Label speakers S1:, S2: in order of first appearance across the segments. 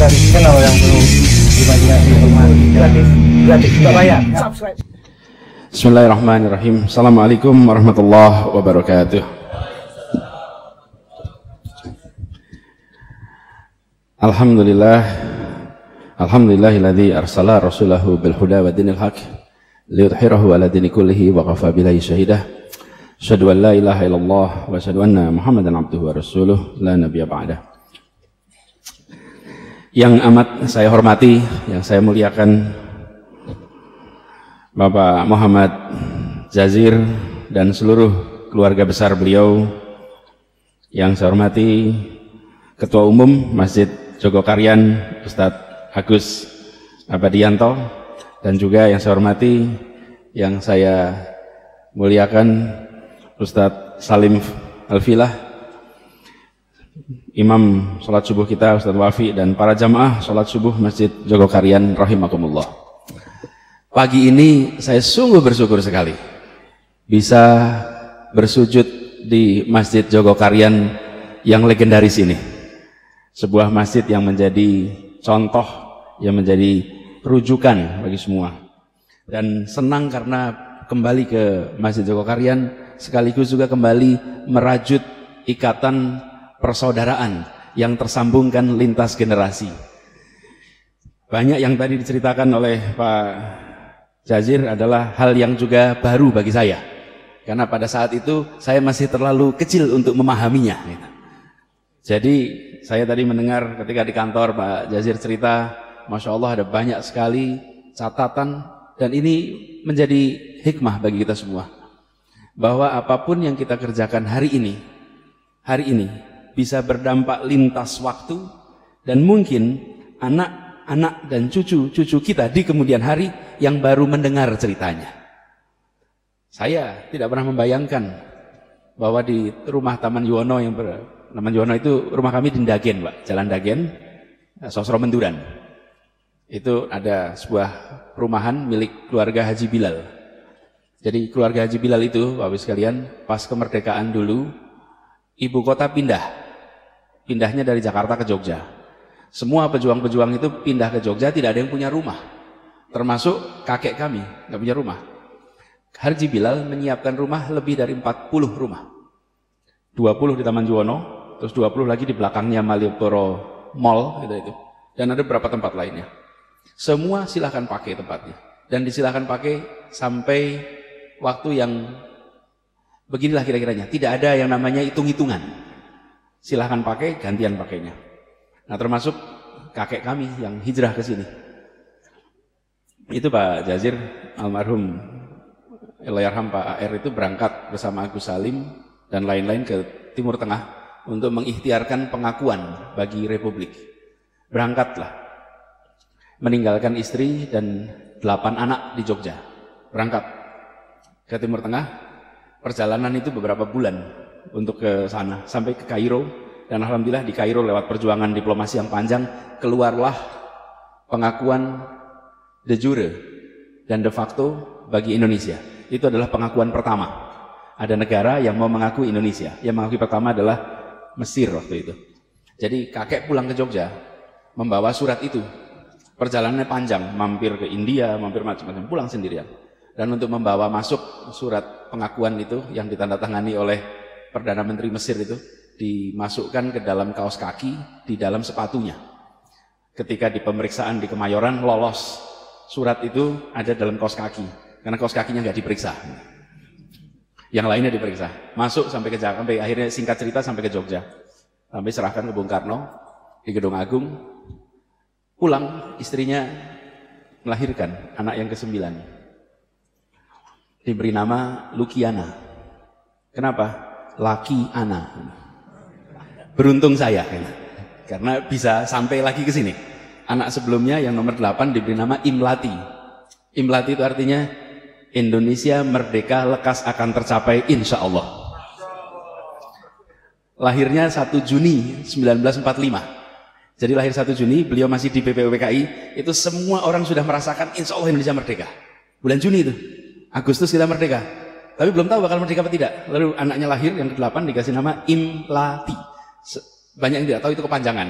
S1: dari channel yang perlu Imajinasi Hormati, gratis, nggak bayar. Subscribe.
S2: Bismillahirrahmanirrahim. Assalamualaikum warahmatullahi wabarakatuh. Alhamdulillahilladzi arsala rasulahu bil huda wa dinil haq liyudhhirahu ala dini kullihi wa kafa billahi shahidah. Asyhadu an la ilaha illallah wa asyhadu anna Muhammadan abduhu wa rasuluh la nabiyya ba'dah. Yang amat saya hormati, yang saya muliakan, Bapak Muhammad Jazir dan seluruh keluarga besar beliau. Yang saya hormati Ketua Umum Masjid Jogokarian Ustadz Agus Abadianto, dan juga yang saya hormati, yang saya muliakan Ustadz Salim Alfilah, Imam sholat subuh kita Ustadz Wafi, dan para jamaah sholat subuh Masjid Jogokarian rahimakumullah. Pagi ini saya sungguh bersyukur sekali bisa bersujud di Masjid Jogokarian yang legendaris ini, sebuah masjid yang menjadi contoh, yang menjadi rujukan bagi semua. Dan senang karena kembali ke Masjid Jogokarian sekaligus juga kembali merajut ikatan persaudaraan yang tersambungkan lintas generasi. Banyak yang tadi diceritakan oleh Pak Jazir adalah hal yang juga baru bagi saya, karena pada saat itu saya masih terlalu kecil untuk memahaminya. Jadi saya tadi mendengar ketika di kantor Pak Jazir cerita, Masya Allah ada banyak sekali catatan, dan ini menjadi hikmah bagi kita semua, bahwa apapun yang kita kerjakan hari ini bisa berdampak lintas waktu, dan mungkin anak-anak dan cucu-cucu kita di kemudian hari yang baru mendengar ceritanya. Saya tidak pernah membayangkan bahwa di rumah Taman Yuwono, Taman Yuwono itu rumah kami di Dagen, Pak, Jalan Dagen, Sosro Menduran. Itu ada sebuah perumahan milik keluarga Haji Bilal. Jadi keluarga Haji Bilal itu, Bapak sekalian, pas kemerdekaan dulu, ibu kota pindahnya dari Jakarta ke Jogja. Semua pejuang-pejuang itu pindah ke Jogja, tidak ada yang punya rumah, termasuk kakek kami, nggak punya rumah. Haji Bilal menyiapkan rumah lebih dari 40 rumah, 20 di Taman Juwono, terus 20 lagi di belakangnya Malioboro Mall gitu. Dan ada beberapa tempat lainnya. Semua silahkan pakai tempatnya, dan disilahkan pakai sampai waktu yang beginilah kira-kiranya. Tidak ada yang namanya hitung-hitungan, silahkan pakai, gantian pakainya. Nah, termasuk kakek kami yang hijrah ke sini. Itu Pak Jazir, almarhum Allahyarham Pak AR itu berangkat bersama Agus Salim dan lain-lain ke Timur Tengah untuk mengikhtiarkan pengakuan bagi Republik. Berangkatlah, meninggalkan istri dan 8 anak di Jogja, berangkat ke Timur Tengah. Perjalanan itu beberapa bulan untuk ke sana, sampai ke Kairo, dan alhamdulillah di Kairo lewat perjuangan diplomasi yang panjang keluarlah pengakuan de jure dan de facto bagi Indonesia. Itu adalah pengakuan pertama. Ada negara yang mau mengaku Indonesia. Yang mengakui pertama adalah Mesir waktu itu. Jadi kakek pulang ke Jogja membawa surat itu. Perjalanannya panjang, mampir ke India, mampir macam-macam, pulang sendirian. Dan untuk membawa masuk surat pengakuan itu yang ditandatangani oleh Perdana Menteri Mesir itu, dimasukkan ke dalam kaos kaki, di dalam sepatunya. Ketika di pemeriksaan di Kemayoran, lolos. Surat itu ada dalam kaos kaki, karena kaos kakinya nggak diperiksa. Yang lainnya diperiksa. Masuk sampai ke Jakarta, sampai akhirnya singkat cerita sampai ke Jogja. Sampai serahkan ke Bung Karno di Gedung Agung. Pulang, istrinya melahirkan anak yang ke-9. Diberi nama Lukiana. Kenapa? Laki Ana. Beruntung saya, karena bisa sampai lagi ke sini. Anak sebelumnya yang nomor 8 diberi nama Imlati. Imlati itu artinya Indonesia merdeka lekas akan tercapai insya Allah. Lahirnya 1 Juni 1945. Jadi lahir 1 Juni, beliau masih di BPUPKI, itu semua orang sudah merasakan insya Allah Indonesia merdeka. Bulan Juni itu, Agustus kita merdeka. Tapi belum tahu bakal merdeka apa tidak. Lalu anaknya lahir yang ke-8 dikasih nama Imlati. Banyak yang tidak tahu itu kepanjangan.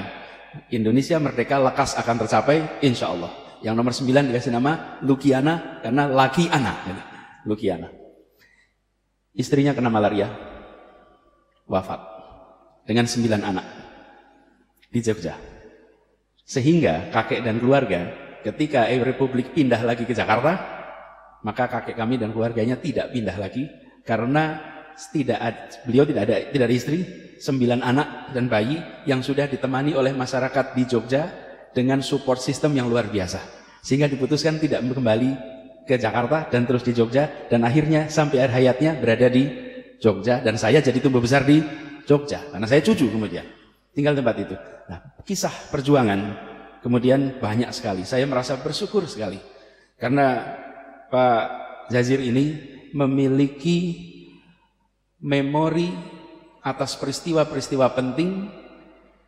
S2: Indonesia merdeka lekas akan tercapai, insya Allah. Yang nomor 9 dikasih nama Lukiana karena laki anak. Lukiana. Istrinya kena malaria, wafat dengan 9 anak di Jogja. Sehingga kakek dan keluarga ketika Republik pindah lagi ke Jakarta, maka kakek kami dan keluarganya tidak pindah lagi karena beliau tidak ada istri, 9 anak dan bayi yang sudah ditemani oleh masyarakat di Jogja dengan support system yang luar biasa. Sehingga diputuskan tidak kembali ke Jakarta dan terus di Jogja, dan akhirnya sampai akhir hayatnya berada di Jogja, dan saya jadi tumbuh besar di Jogja karena saya cucu kemudian tinggal tempat itu. Nah, kisah perjuangan kemudian banyak sekali. Saya merasa bersyukur sekali karena Pak Jazir ini memiliki memori atas peristiwa-peristiwa penting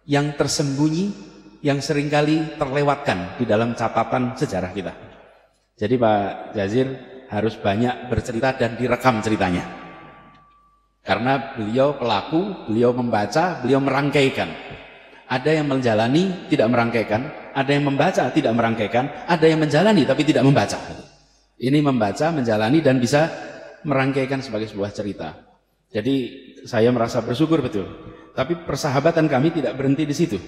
S2: yang tersembunyi, yang seringkali terlewatkan di dalam catatan sejarah kita. Jadi Pak Jazir harus banyak bercerita dan direkam ceritanya. Karena beliau pelaku, beliau membaca, beliau merangkaikan. Ada yang menjalani, tidak merangkaikan. Ada yang membaca, tidak merangkaikan. Ada yang menjalani, tapi tidak membaca. Ini membaca, menjalani, dan bisa merangkaikan sebagai sebuah cerita. Jadi saya merasa bersyukur betul. Tapi persahabatan kami tidak berhenti di situ.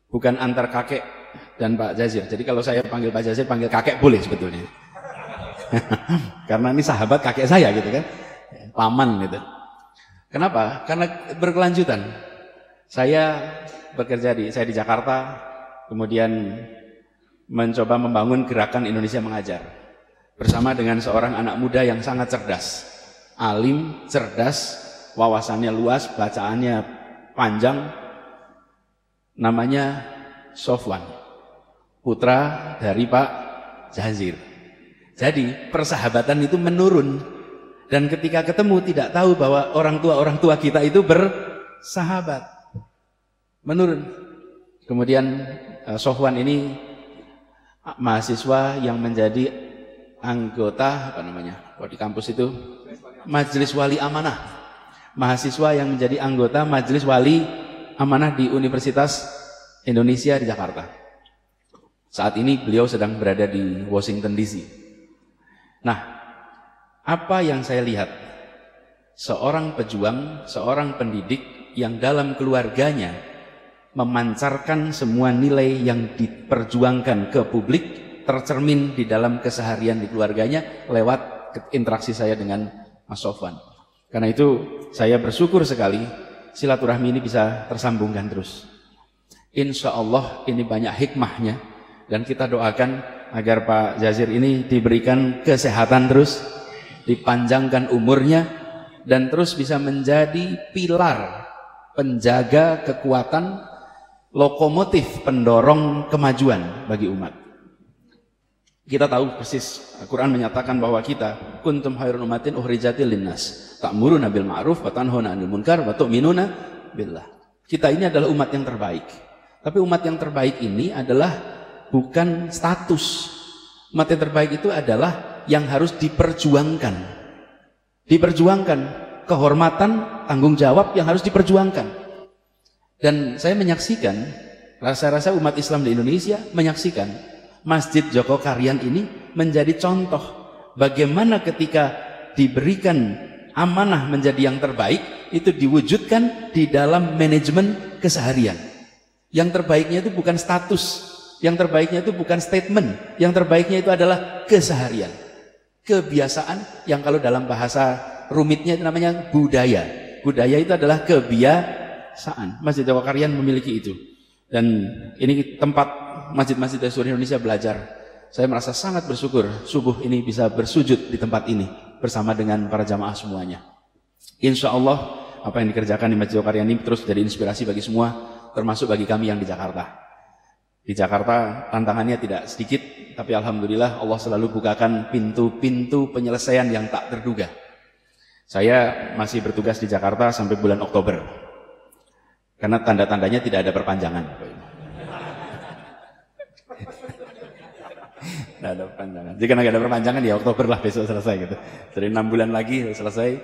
S2: Bukan antar kakek dan Pak Jazir. Jadi kalau saya panggil Pak Jazir, panggil kakek boleh sebetulnya. Karena ini sahabat kakek saya gitu kan. Paman gitu. Kenapa? Karena berkelanjutan. Saya bekerja saya di Jakarta, kemudian mencoba membangun gerakan Indonesia Mengajar. Bersama dengan seorang anak muda yang sangat cerdas. Alim, cerdas, wawasannya luas, bacaannya panjang. Namanya Sofwan, putra dari Pak Jazir. Jadi persahabatan itu menurun, dan ketika ketemu tidak tahu bahwa orang tua kita itu bersahabat, menurun. Kemudian Sofwan ini mahasiswa yang menjadi anggota di kampus itu Majelis Wali Amanah, mahasiswa yang menjadi anggota Majelis Wali Amanah di Universitas Indonesia di Jakarta. Saat ini beliau sedang berada di Washington DC. Nah, apa yang saya lihat? Seorang pejuang, seorang pendidik yang dalam keluarganya memancarkan semua nilai yang diperjuangkan ke publik, tercermin di dalam keseharian di keluarganya lewat interaksi saya dengan Mas Sofwan. Karena itu saya bersyukur sekali silaturahmi ini bisa tersambungkan terus. Insya Allah ini banyak hikmahnya, dan kita doakan agar Pak Jazir ini diberikan kesehatan terus, dipanjangkan umurnya, dan terus bisa menjadi pilar penjaga kekuatan, lokomotif pendorong kemajuan bagi umat. Kita tahu persis, Al-Quran menyatakan bahwa kita kuntum khairun ummatin ukhrijatil linnas ta'muruna bil ma'ruf wa tanhauna 'anil munkar wa tu'minuna billah. Kita ini adalah umat yang terbaik. Tapi umat yang terbaik ini adalah bukan status. Umat yang terbaik itu adalah yang harus diperjuangkan. Diperjuangkan, kehormatan, tanggung jawab yang harus diperjuangkan. Dan saya menyaksikan, rasa-rasa umat Islam di Indonesia menyaksikan Masjid Joko Karyan ini menjadi contoh bagaimana ketika diberikan amanah menjadi yang terbaik, itu diwujudkan di dalam manajemen keseharian. Yang terbaiknya itu bukan status, yang terbaiknya itu bukan statement, yang terbaiknya itu adalah keseharian, kebiasaan, yang kalau dalam bahasa rumitnya itu namanya budaya. Budaya itu adalah kebiasaan. Masjid Joko Karyan memiliki itu, dan ini tempat masjid-masjid dari seluruh Indonesia belajar. Saya merasa sangat bersyukur subuh ini bisa bersujud di tempat ini bersama dengan para jamaah semuanya. Insya Allah apa yang dikerjakan di Masjid Joko Karyan ini terus jadi inspirasi bagi semua, termasuk bagi kami yang di Jakarta. Di Jakarta tantangannya tidak sedikit, tapi alhamdulillah Allah selalu bukakan pintu-pintu penyelesaian yang tak terduga. Saya masih bertugas di Jakarta sampai bulan Oktober, karena tanda-tandanya tidak ada perpanjangan. Nggak ada perpanjangan. Jika nggak ada perpanjangan ya Oktober lah, besok selesai gitu. Jadi 6 bulan lagi selesai.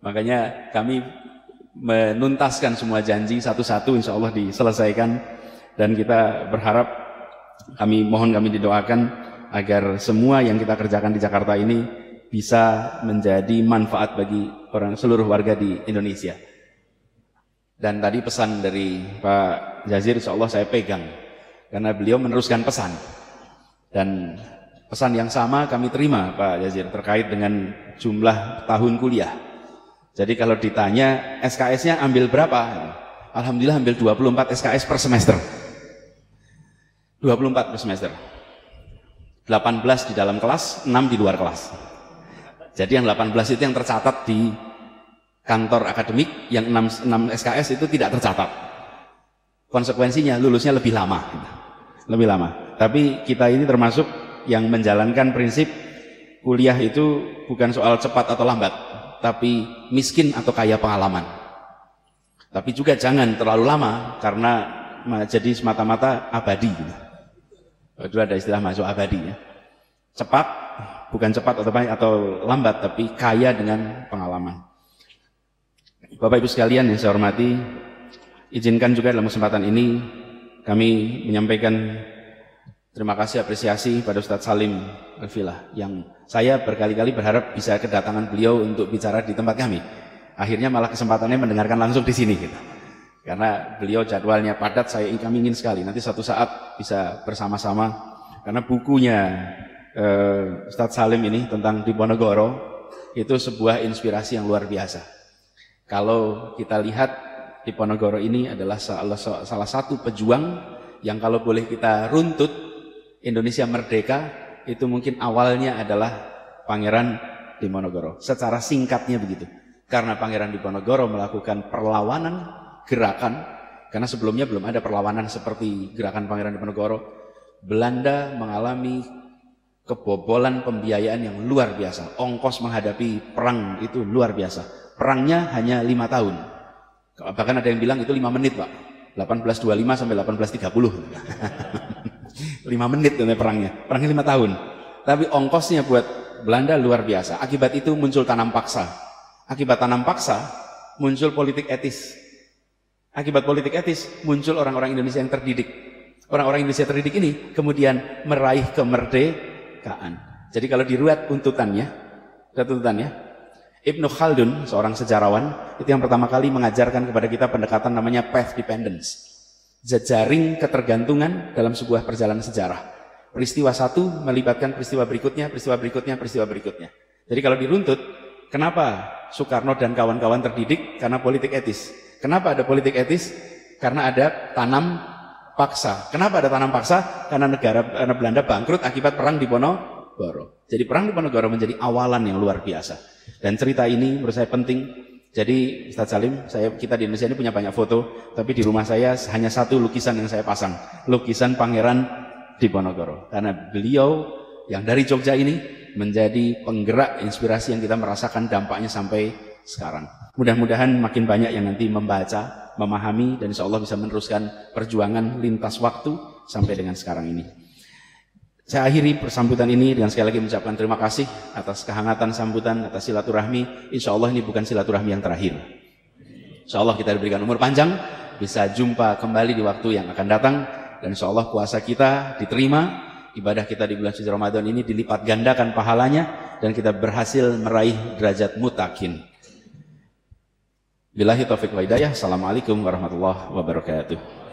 S2: Makanya kami menuntaskan semua janji satu-satu, insya Allah diselesaikan. Dan kita berharap, kami didoakan agar semua yang kita kerjakan di Jakarta ini bisa menjadi manfaat bagi seluruh warga di Indonesia. Dan tadi pesan dari Pak Jazir, insya Allah saya pegang, karena beliau meneruskan pesan. Dan pesan yang sama kami terima Pak Jazir terkait dengan jumlah tahun kuliah. Jadi kalau ditanya SKS-nya ambil berapa? Alhamdulillah ambil 24 SKS per semester. 24 per semester. 18 di dalam kelas, 6 di luar kelas. Jadi yang 18 itu yang tercatat di kantor akademik, yang 6 SKS itu tidak tercatat. Konsekuensinya lulusnya lebih lama. Lebih lama. Tapi kita ini termasuk yang menjalankan prinsip kuliah itu bukan soal cepat atau lambat, tapi miskin atau kaya pengalaman. Tapi juga jangan terlalu lama karena jadi semata-mata abadi. Itu ada istilah masuk abadi ya. Cepat, bukan cepat atau lambat, tapi kaya dengan pengalaman. Bapak Ibu sekalian yang saya hormati, izinkan juga dalam kesempatan ini kami menyampaikan terima kasih apresiasi pada Ustadz Salim Al-Filah yang saya berkali-kali berharap bisa kedatangan beliau untuk bicara di tempat kami. Akhirnya malah kesempatannya mendengarkan langsung di sini gitu. Karena beliau jadwalnya padat, kami ingin sekali nanti suatu saat bisa bersama-sama, karena bukunya Ustadz Salim ini tentang Diponegoro itu sebuah inspirasi yang luar biasa. Kalau kita lihat Diponegoro ini adalah salah satu pejuang yang kalau boleh kita runtut, Indonesia merdeka itu mungkin awalnya adalah Pangeran Diponegoro. Secara singkatnya begitu. Karena Pangeran Diponegoro melakukan perlawanan gerakan, karena sebelumnya belum ada perlawanan seperti gerakan Pangeran Diponegoro. Belanda mengalami kebobolan pembiayaan yang luar biasa. Ongkos menghadapi perang itu luar biasa. Perangnya hanya 5 tahun. Bahkan ada yang bilang itu 5 menit Pak. 1825 sampai 1830. 5 menit perangnya. Perangnya 5 tahun. Tapi ongkosnya buat Belanda luar biasa. Akibat itu muncul tanam paksa. Akibat tanam paksa muncul politik etis. Akibat politik etis muncul orang-orang Indonesia yang terdidik. Orang-orang Indonesia terdidik ini kemudian meraih kemerdekaan. Jadi kalau diruat tuntutannya, Ibnu Khaldun, seorang sejarawan, itu yang pertama kali mengajarkan kepada kita pendekatan namanya path dependence. Jejaring ketergantungan dalam sebuah perjalanan sejarah. Peristiwa satu melibatkan peristiwa berikutnya, peristiwa berikutnya, peristiwa berikutnya. Jadi kalau diruntut, kenapa Soekarno dan kawan-kawan terdidik? Karena politik etis. Kenapa ada politik etis? Karena ada tanam paksa. Kenapa ada tanam paksa? Karena karena Belanda bangkrut akibat perang Diponegoro. Jadi perang Diponegoro menjadi awalan yang luar biasa. Dan cerita ini menurut saya penting. Jadi Ustadz Salim, kita di Indonesia ini punya banyak foto, tapi di rumah saya hanya satu lukisan yang saya pasang, lukisan Pangeran Diponegoro. Karena beliau yang dari Jogja ini menjadi penggerak inspirasi yang kita merasakan dampaknya sampai sekarang. Mudah-mudahan makin banyak yang nanti membaca, memahami, dan insya Allah bisa meneruskan perjuangan lintas waktu sampai dengan sekarang ini. Saya akhiri persambutan ini dengan sekali lagi mengucapkan terima kasih atas kehangatan sambutan, atas silaturahmi. Insya Allah ini bukan silaturahmi yang terakhir. Insya Allah kita diberikan umur panjang, bisa jumpa kembali di waktu yang akan datang, dan insya Allah puasa kita diterima, ibadah kita di bulan suci Ramadan ini dilipat gandakan pahalanya, dan kita berhasil meraih derajat mutakin. Billahi taufiq wa hidayah. Assalamualaikum warahmatullahi wabarakatuh.